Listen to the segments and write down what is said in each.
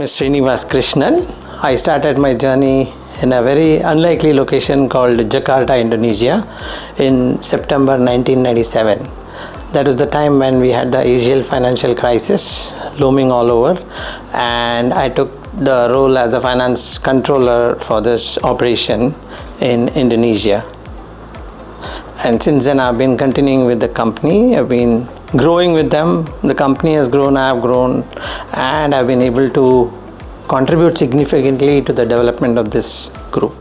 is Srinivas Krishnan. I started my journey in a very unlikely location called Jakarta, Indonesia in September 1997. That was the time when we had the Asian financial crisis looming all over, and I took the role as a finance controller for this operation in Indonesia. And since then I've been continuing with the company. I've been growing with them. The company has grown, I have grown, and I've been able to contribute significantly to the development of this group.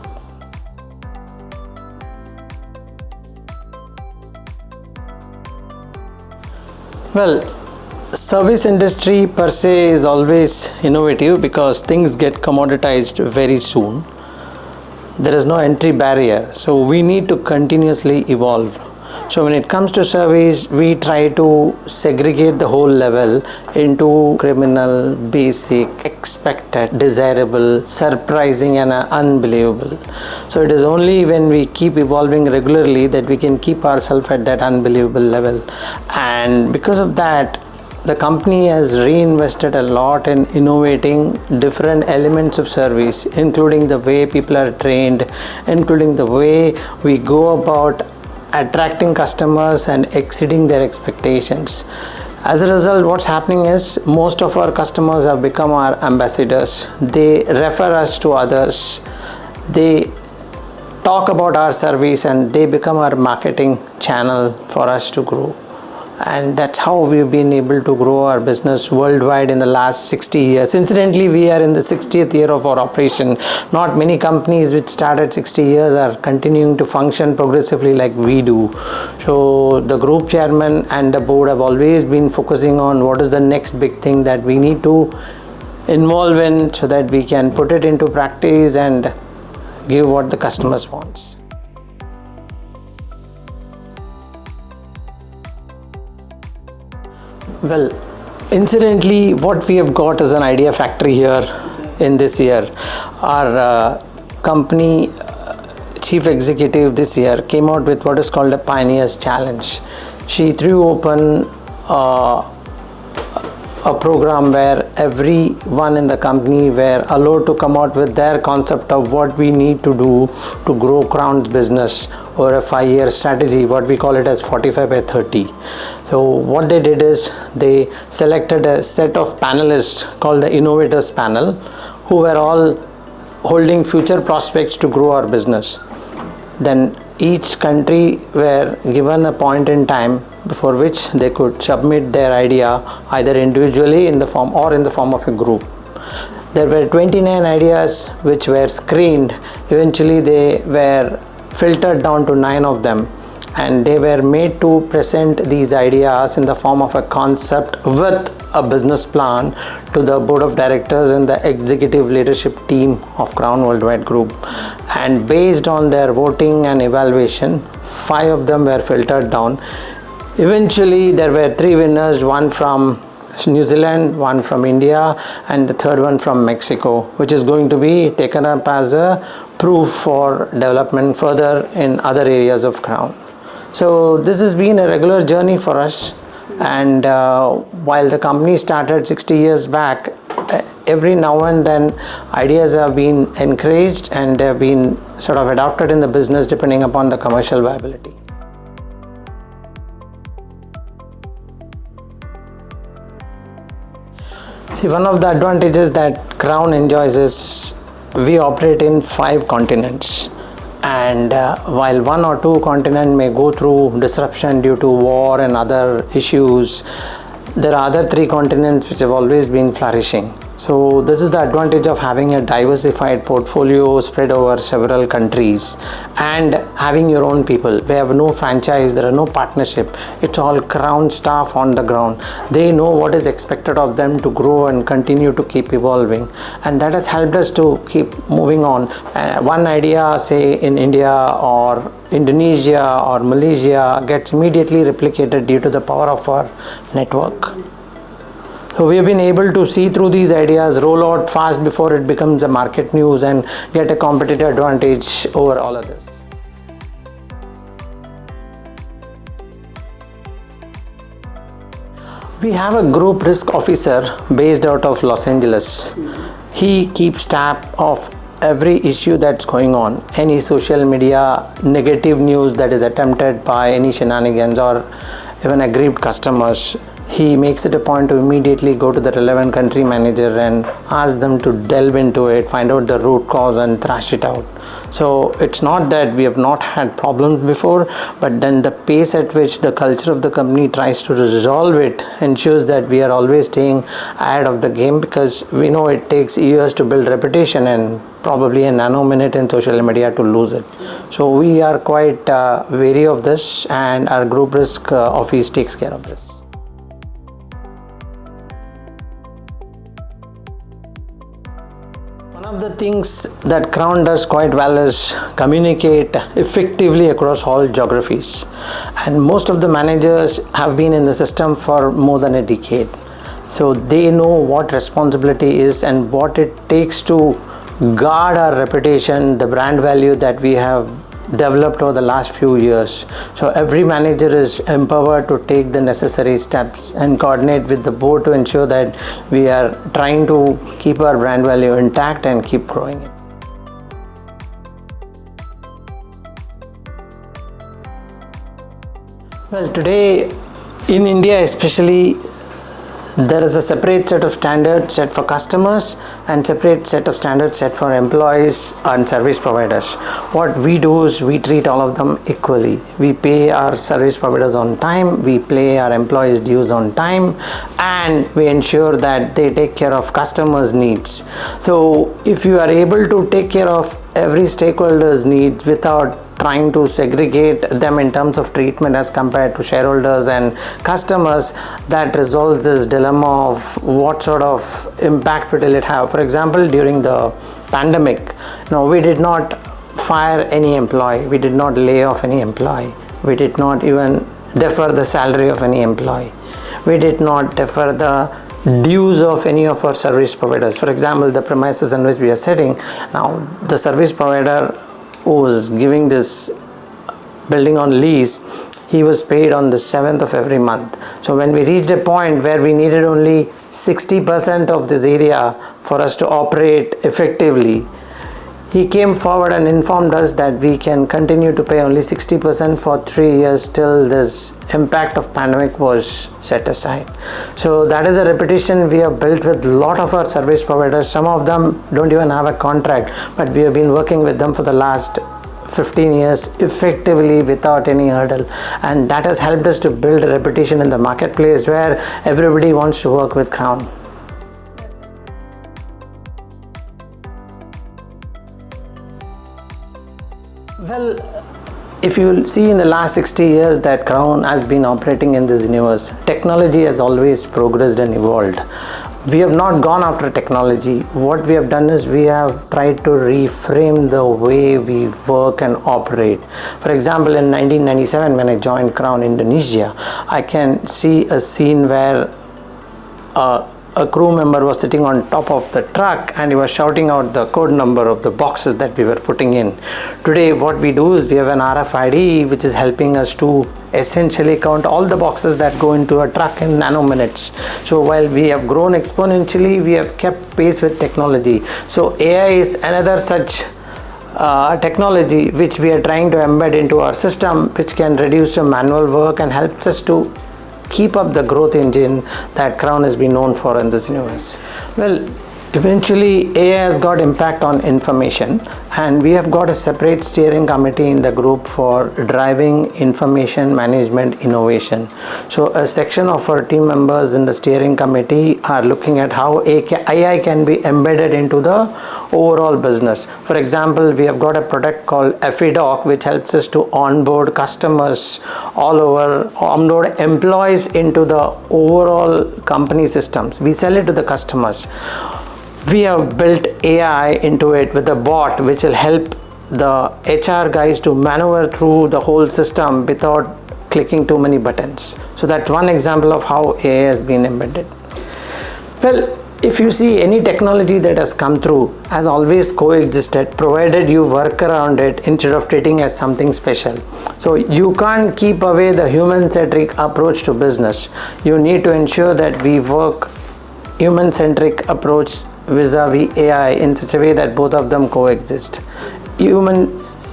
Well, service industry per se is always innovative because things get commoditized very soon. There is no entry barrier, so we need to continuously evolve. So when it comes to service, we try to segregate the whole level into criminal, basic, expected, desirable, surprising, and unbelievable. So it is only when we keep evolving regularly that we can keep ourselves at that unbelievable level. And because of that, the company has reinvested a lot in innovating different elements of service, including the way people are trained, including the way we go about attracting customers and exceeding their expectations. As a result, what's happening is most of our customers have become our ambassadors. They refer us to others. They talk about our service and they become our marketing channel for us to grow. And that's how we've been able to grow our business worldwide in the last 60 years. Incidentally, we are in the 60th year of our operation. Not many companies which started 60 years are continuing to function progressively like we do. So the group chairman and the board have always been focusing on what is the next big thing that we need to involve in so that we can put it into practice and give what the customers want. Well, incidentally, what we have got is an idea factory here in this year. Our company chief executive this year came out with what is called a Pioneers Challenge. She threw open a program where everyone in the company were allowed to come out with their concept of what we need to do to grow Crown's business over a 5-year strategy, what we call it as 45 by 30. So what they did is they selected a set of panelists called the Innovators Panel, who were all holding future prospects to grow our business. Then each country were given a point in time before which they could submit their idea either individually in the form or in the form of a group. There were 29 ideas which were screened. Eventually they were filtered down to 9 of them, and they were made to present these ideas in the form of a concept with a business plan to the board of directors and the executive leadership team of Crown Worldwide Group. And based on their voting and evaluation, 5 of them were filtered down. Eventually there were 3 winners, one from New Zealand, one from India, and the third one from Mexico, which is going to be taken up as a proof for development further in other areas of Crown. So this has been a regular journey for us, and while the company started 60 years back, every now and then ideas have been encouraged and they have been sort of adopted in the business depending upon the commercial viability. See, one of the advantages that Crown enjoys is we operate in 5 continents, and while 1 or 2 continents may go through disruption due to war and other issues, there are other 3 continents which have always been flourishing. So this is the advantage of having a diversified portfolio spread over several countries and having your own people. We have no franchise, there are no partnership. It's all Crown staff on the ground. They know what is expected of them to grow and continue to keep evolving, and that has helped us to keep moving on. One idea, say in India or Indonesia or Malaysia, gets immediately replicated due to the power of our network. So we have been able to see through these ideas, roll out fast before it becomes a market news, and get a competitive advantage over all others. We have a group risk officer based out of Los Angeles. He keeps tab of every issue that's going on, any social media negative news that is attempted by any shenanigans or even aggrieved customers. He makes it a point to immediately go to the relevant country manager and ask them to delve into it, find out the root cause and thrash it out. So it's not that we have not had problems before, but then the pace at which the culture of the company tries to resolve it ensures that we are always staying ahead of the game, because we know it takes years to build reputation and probably a nanominute in social media to lose it. So we are quite wary of this, and our group risk office takes care of this. One of the things that Crown does quite well is communicate effectively across all geographies, and most of the managers have been in the system for more than a decade, so they know what responsibility is and what it takes to guard our reputation, the brand value that we have developed over the last few years. So every manager is empowered to take the necessary steps and coordinate with the board to ensure that we are trying to keep our brand value intact and keep growing it. Well, today in India especially, there is a separate set of standards set for customers and separate set of standards set for employees and service providers. What we do is we treat all of them equally. We pay our service providers on time, we pay our employees dues on time, and we ensure that they take care of customers' needs. So if you are able to take care of every stakeholder's needs without trying to segregate them in terms of treatment as compared to shareholders and customers, that resolves this dilemma of what sort of impact will it have. For example, during the pandemic, we did not fire any employee, we did not lay off any employee, we did not even defer the salary of any employee, we did not defer the dues of any of our service providers. For example, the premises in which we are sitting now, the service provider who was giving this building on lease, he was paid on the 7th of every month. So when we reached a point where we needed only 60% of this area for us to operate effectively, he came forward and informed us that we can continue to pay only 60% for 3 years till this impact of pandemic was set aside. So that is a reputation we have built with a lot of our service providers. Some of them don't even have a contract, but we have been working with them for the last 15 years effectively without any hurdle, and that has helped us to build a reputation in the marketplace where everybody wants to work with Crown. Well, if you see in the last 60 years that Crown has been operating in this universe, technology has always progressed and evolved. We have not gone after technology. What we have done is we have tried to reframe the way we work and operate. For example, in 1997 when I joined Crown Indonesia, I can see a scene where a crew member was sitting on top of the truck and he was shouting out the code number of the boxes that we were putting in. Today what we do is we have an RFID which is helping us to essentially count all the boxes that go into a truck in nanominutes. So while we have grown exponentially, we have kept pace with technology. So AI is another such technology which we are trying to embed into our system, which can reduce the manual work and helps us to keep up the growth engine that Crown has been known for in this universe. Well, eventually AI has got impact on information, and we have got a separate steering committee in the group for driving information management innovation. So a section of our team members in the steering committee are looking at how AI can be embedded into the overall business. For example, we have got a product called FEDoc which helps us to onboard customers all over, onboard employees into the overall company systems. We sell it to the customers. We have built AI into it with a bot which will help the HR guys to maneuver through the whole system without clicking too many buttons. So that's one example of how AI has been embedded. Well, if you see, any technology that has come through has always coexisted, provided you work around it instead of treating it as something special. So you can't keep away the human-centric approach to business. You need to ensure that we work human-centric approach vis-a-vis AI in such a way that both of them coexist.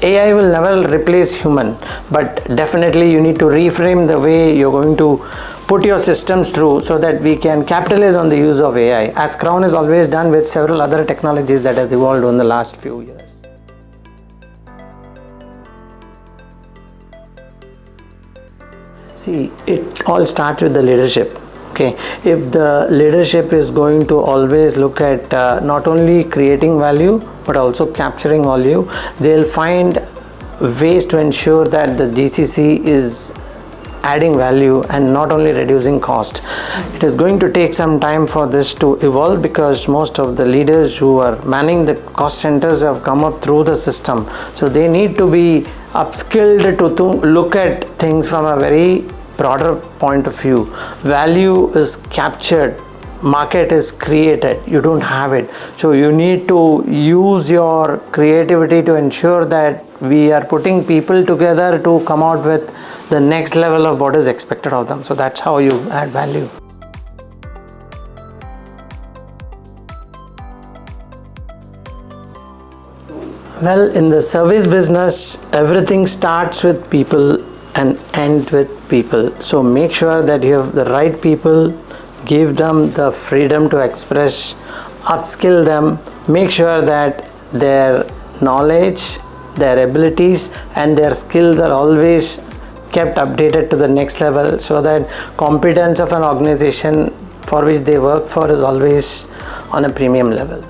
AI will never replace human, but definitely you need to reframe the way you're going to put your systems through so that we can capitalize on the use of AI, as Crown has always done with several other technologies that has evolved in the last few years. See, it all starts with the leadership. Okay, if the leadership is going to always look at not only creating value but also capturing value, they'll find ways to ensure that the GCC is adding value and not only reducing cost. It is going to take some time for this to evolve because most of the leaders who are manning the cost centers have come up through the system, so they need to be upskilled to look at things from a very broader point of view. Value is captured, market is created, you don't have it, so you need to use your creativity to ensure that we are putting people together to come out with the next level of what is expected of them. So that's how you add value. Well, in the service business, everything starts with people and ends with people. So make sure that you have the right people, give them the freedom to express, upskill them, make sure that their knowledge, their abilities and their skills are always kept updated to the next level, so that competence of an organization for which they work for is always on a premium level.